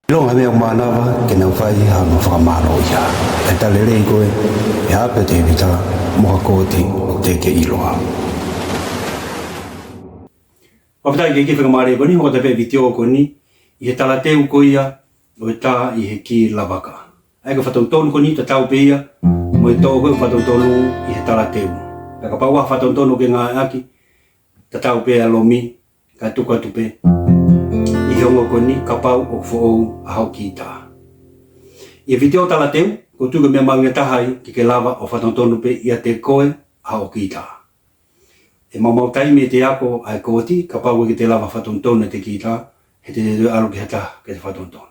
Long ame manava ke na fai ha no fa maro ya. Eta lele ko ya pe te vita mo ko ti te ke iloa. Ofta ke fa mare ko ni ho te pe video ko ni I tala te ko ia o ta I he ki lavaka. Ai ko fa ton ko ni ta tau pe ia mo to ko fa ton I he tala te. Ka pa wa fa ton ke nga aki ta tau pe alomi ka tu pe. I hongo ko ni ka pau o fo a hau ki ta. I video tala teu, ko tu ke mea mange tahai ki ke lava o whatotonu pe ia te koe a o ki ta. E mau taimi te ako ai koti, ka pau ki te lava whatotonu te ki ta, he te alu ki hata ke te whatotonu.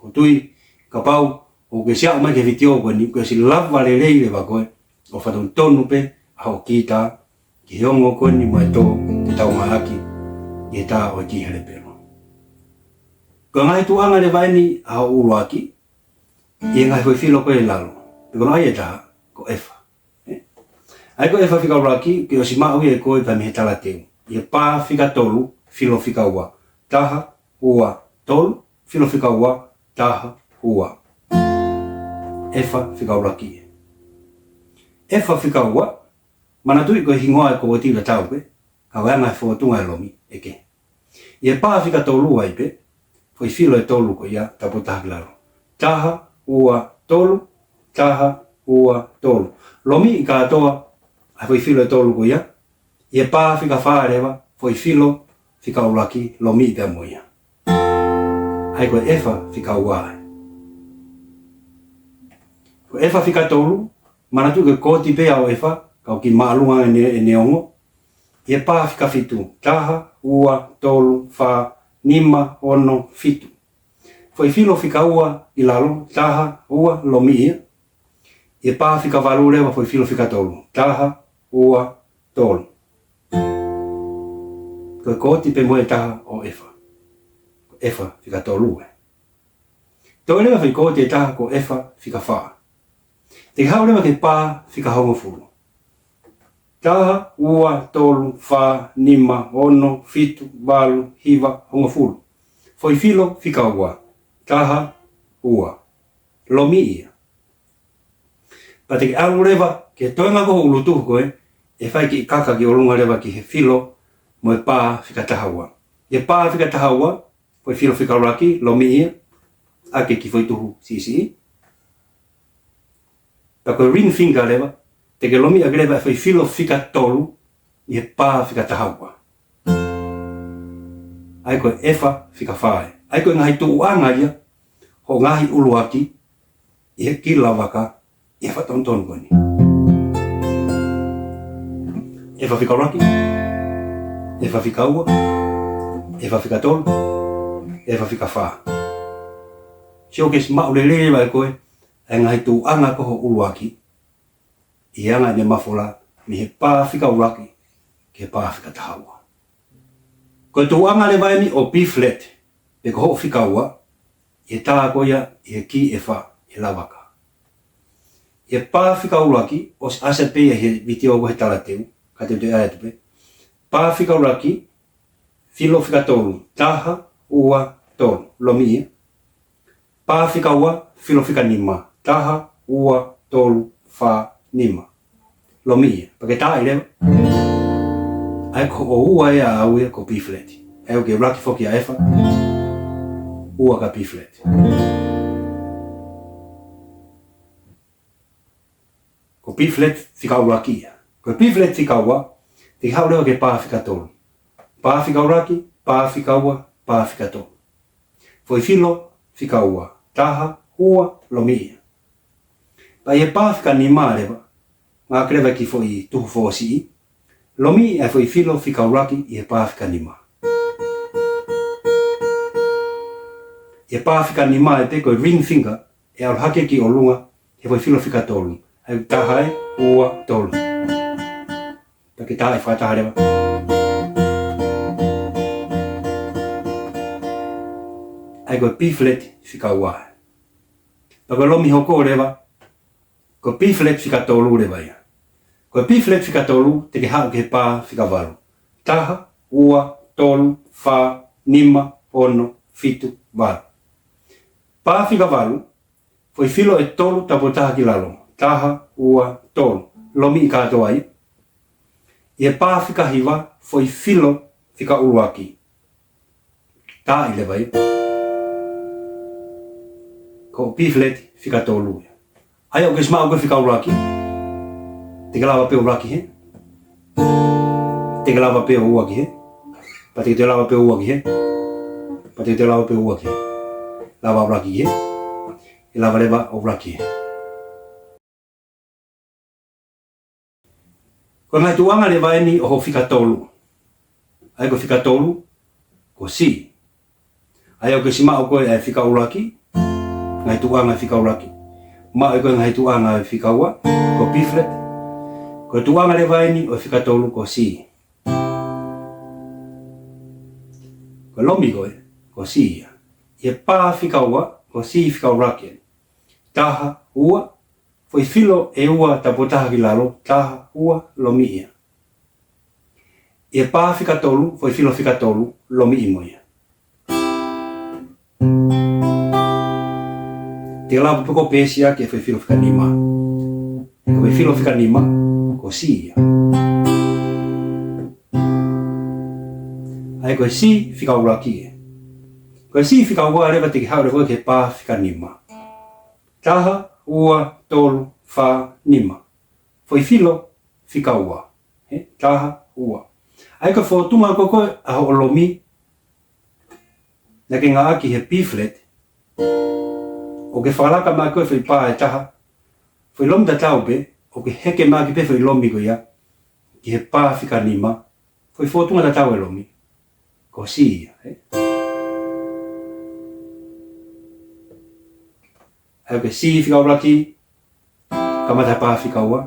Ko tui, ka pau o ke sia mai ke video ko ni, ko si lava le rei le wakoe o whatotonu pe a o ki ta, ki hongo ko ni mo e tō te tau mahaki, I ta o ki hele pero. Ko ngai tu anga le vaini a uruaki, I ngai foi filo ko e lalo. Peko nai e taha, ko efa. Ai ko efa fika uruaki, ki o si maa ui e koe pa mihe tala teu. I pā fika tolu, filo fika ua. Taha, ua, tolu, filo fika ua, taha, ua. Efa fika uruaki. Efa fika ua, mana tui ko hingoa e ko o tiva tau pe, ka wanga e fōtunga e lomi, eke. I pā fika tolu ai pe, foi filo e tolu ko ia tapo tahlaro. Taha, ua, tolu, taha, ua, tolu. Lomi I katoa, ai foi filo e tolu ko ia. I pā fika whārewa, foi filo, fika uraki, lomi I pia moia. Ai koe efa fika uae. Ko efa fika tolu, manatu ke koti pea o efa, kau ki maalunga e neongo. I pā fika fitu. Taha, ua, tolu, wha, nima, ono, fitu. Foi filo fika ua I lalo, taha, ua, lomi ia. I pā fika walu lewa foi filo fika tolu. Taha, ua, tolu. Koe koti pe moe taha o efa. Efa fika tolu e. Toi lewa foi koti e taha ko efa fika wha. Te hau lewa ke pā fika hongo fulu. Taha, ua, tolu, wha, nima, ono, fitu, walu, hiva, hongo fulu. Foi filo fika ua. Taha, ua. Lomi ia. Pate ke alu rewa, ke toenga koho ulutuhu koe, e whai ki kaka ki olunga rewa ki he filo, mo e pā fika taha ua. E pā fika taha ua, foi filo fika uraki, lomi ia, ake ki foi tuhu sisi. Pako ring finger rewa, te ke lomi ake rewa e foi filo fika tolu, I he pā fika taha ua. Ai koe efa fika whae. Ai koe ngahi tuu anga ia, ho ngahi uluaki, I he ki lavaka, I he whatonton koe ni. Efa fika uraki, efa fika ua, efa fika tolu, efa fika wha. Sio kes maulelele vai koe, ai ngahi tuu anga koho uluaki, I anga ne mafola, mi he pā fika uraki, ke pā fika tahaua. Ko tu anga le vai ni o B-flat, pe ko ho fika ua, I tā koia I he ki e wha, I lavaka. I pā fika uraki, o asa pe he video ko he tala teu, ka te te aia tupe. Pā fika uraki, filo fika tolu, taha, ua, tolu, lomi ia. Pā fika ua, filo fika nima, taha, ua, tolu, wha, nima. Lomi ia, pake tā I lewa. Ai ko o ua e a au ia ko B-flat. Ai o ke raki foki a efa, ua ka B-flat. Ko B-flat fika uraki ia. Ko B-flat fika ua, te hau lewa ke pā fika tolu. Pā fika uraki, pā fika ua, pā fika tolu. Foi filo fika ua, taha, ua, lomi ia. Pa e pā fika nima lewa, ngā krewa ki foi tuhu fōsi I. Lomi e foi filo fika uraki I he pā fika nima. E pā fika nima e te koe ring finger e au hake ki o lunga he foi filo fika tolu. Ai taha e ua tolu. Pake taha e whataha rewa. Ai koe B-flat fika ua. Pake lomi hoko rewa, koe B-flat fika tolu rewa ia. Koe B-flat fika tolu, te ke hau ke pā fika walu. Taha, ua, tolu, wha, nima, ono, fitu, walu. Pāwhika walu, foi filo e tolu tapotaha ki lalo, taha, ua, tolu, lomi I katoa ai. E pāwhika hiwa, foi filo whika uruaki. Tā I le vai. Ko pifleti whika tolu. Ai au ke smau ke whika uruaki. Te lawa pe uruaki he. Te lawa pe uruaki he. Pati te lawa pe uruaki he. Pati te lawa pe uruaki he. Lawa uruaki he. E lawa lewa uruaki he. Ko ngai tuanga le vai ni o whika tolu. Ai ko whika tolu, ko si. Ai au ke simau koe e whika uruaki. Ngai tuanga whika uruaki. Ma e koe ngai tuanga e whika ua, ko piflet. Ko tuanga le vai ni o whika tolu ko si. Ko lomi koe, ko si ia. Ie pā whika ua, ko si whika uruaki. Taha, ua, foi filo e ua tapotaha ki lalo, taha, ua, lomi ia. Ie pā whika tolu, foi filo whika tolu, lomi imo ia. Te lawa poko pesia ke foi filo whika nima. Ko foi filo whika nima, ko si ia. Ai ko si whika uraki e. Ko si whika ua rewa te ki haure koe ke pā whika nima. Taha, ua, tolu, wha, nima. Foi filo whika ua. Taha, ua. Ai ka whotunga koko a ho lomi. Na ke ngā aki he piflet. O ke whalaka mai koe whai pā e taha. Whai lomi ta taupe. O ke heke mai ki pe whai lomi koe ia. Ki he pā whika nima. Whai whotunga ta tau e lomi. Ko si ia. Ai ke si whika uraki. Kamata pā whika ua.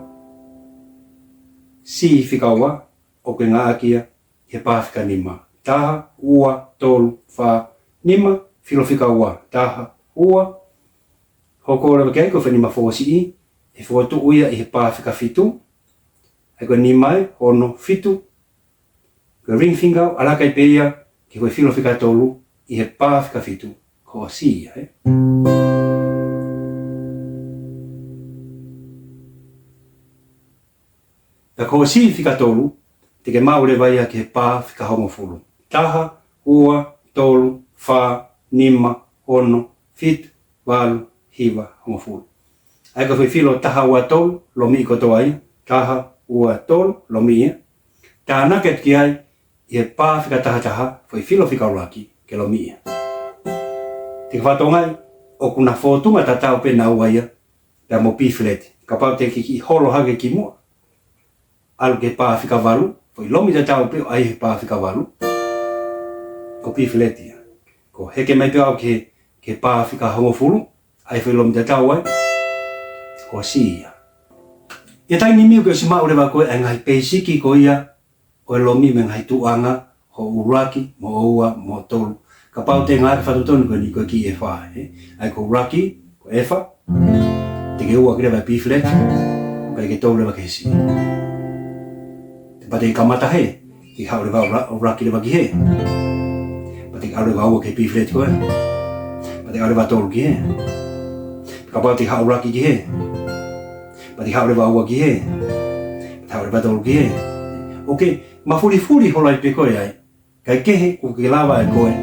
Si whika ua. O ke ngā akia, he pāwhika nima. Taha, ua, tolu, wha, nima, filo whika ua. Taha, ua, hoko rewa kei ko whanima fōsi I, he whotu uia I he pāwhika fitu. Hai ko nimai, hono, fitu. Ko ring finger, alakai peia, ki koe filo whika tolu, I he pāwhika fitu. Ko si, Ta ko si whika tolu, te ke maure vai a ke pā whika hongo fulu. Taha, ua, tolu, wha, nima, ono, fitu, walu, hiwa, hongo fulu. Ai ka whi filo taha ua tolu, lomi I koto ai. Taha, ua, tolu, lomi ia. Tā naket ki ai, I he pā whika taha taha, whi filo whika uraki, ke lomi ia. Te whatongai, o kuna whotunga ta tau pe na ua ia, pia mo pifleti. Ka pau te ki holo hage ki mua. Alu ke pā whika walu, foi lomi ta tau pe ai he pā whika walu. Ko pifleti ia. Ko heke mai pe au ke pā whika hongo fulu, ai foi lomi ta tau ai. Ko si ia. Ia tai nimiu ke si mau rewa koe e ngai peisiki ko ia, o e lomi me ngai tuanga, ho uraki, mo oua, mo tolu. Ka pau te ngai ke whatutonu koe ni koe ki e wha. Ai ko uraki, ko efa, te ke ua ki rewa pifleti, kai ke tolu rewa ke si. Pate kamata he, ki hau rewa uraki rewa ki he. Pate ka rewa ua ke pifleti koe. Pate ka rewa tolu ki he. Ka pau te hau uraki ki he. Pate hau rewa ua ki he. Pate hau rewa tolu ki he. Ok, mafuri holai pe koe ai. Kai kehe ku ke lawa e koe.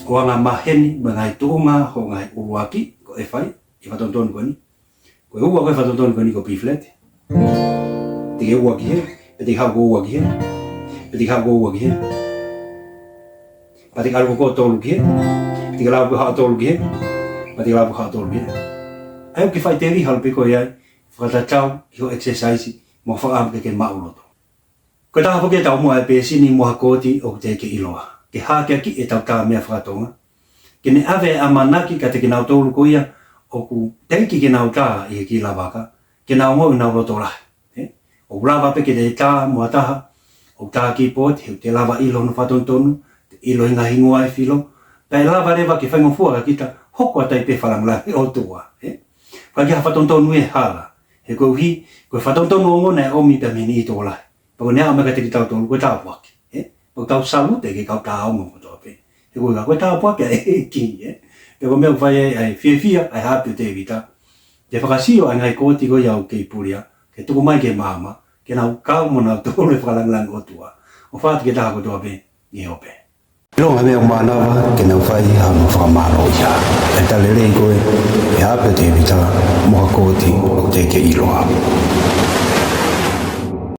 O anga maheni, ma ngai tuunga, ho ngai uruaki, ko e whai, I whatontonu koe ni. Koe ua koe whatontonu koe ni ko pifleti. Te ke ua ki he. Pati hau ko ua ki he. Pati hau ko ua ki he. Pati karu ko tolu ki he. Pati karu ko hau tolu ki he. Pati karu ko hau tolu ki he. Ai ki whai te rihalu pe koe ai. Whakatatau ki ho exercise mo whakaam ke mauroto. Ko taha poke tau mua e pesi ni moha koti o te ke iloa. Ke hākia ki e tau tā mea whakatonga. Ke ne awe a manaki ka te ke nau tolu ko ia. O ku teiki ke nau tā I he ki la waka. Ke nau ngau nau roto rahi. O rawa peke te tā mua taha, o tā ki pot, he te lawa ilo no whatontonu, te ilo inga hingua e filo, pai lawa rewa ke whaingo fuara kita, hoko atai pe whalanglai o tua. Ka ki ha whatontonu e hala, he koe uhi, koe whatontonu o ngona e omi pe meni I tō lai. Pako nea omega te ki tau tonu, koe tāu puaki. Pako tau salu te ke kau tā ongo kotoa pe. He koe ka koe tāu puaki e ki, pe ko me vai ai fia ai happy te vita te whakasio ai ngai kōti ko iau kei puria ke tuku mai ke mama ke nau kau mo nau tōru e whakalangalang o tua o whātu ke taha ko tua pe i ope longa mea manawa ke nau whai hano whakamaro ia e tale rei koe e hape te vita moha kōti o te ke iloa